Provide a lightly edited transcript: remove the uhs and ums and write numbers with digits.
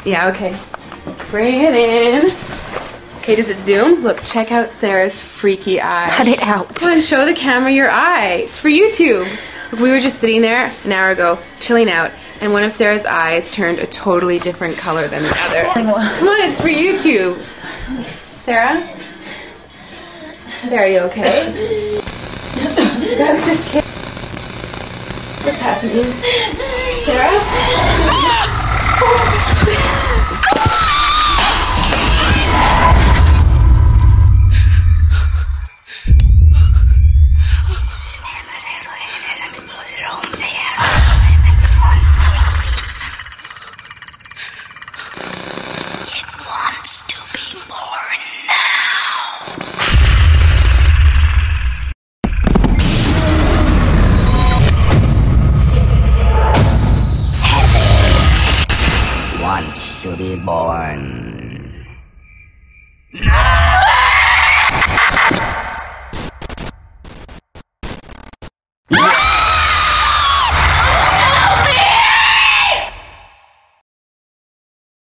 Yeah, okay. Bring it in. Okay, does it zoom? Look, check out Sarah's freaky eye. Cut it out. Come on, show the camera your eye. It's for YouTube. Look, we were just sitting there an hour ago, chilling out, and one of Sarah's eyes turned a totally different color than the other. Come on, it's for YouTube. Sarah? Sarah, you okay? I was just kidding. What's happening? Sarah? It wants to be born now. Heaven wants to be born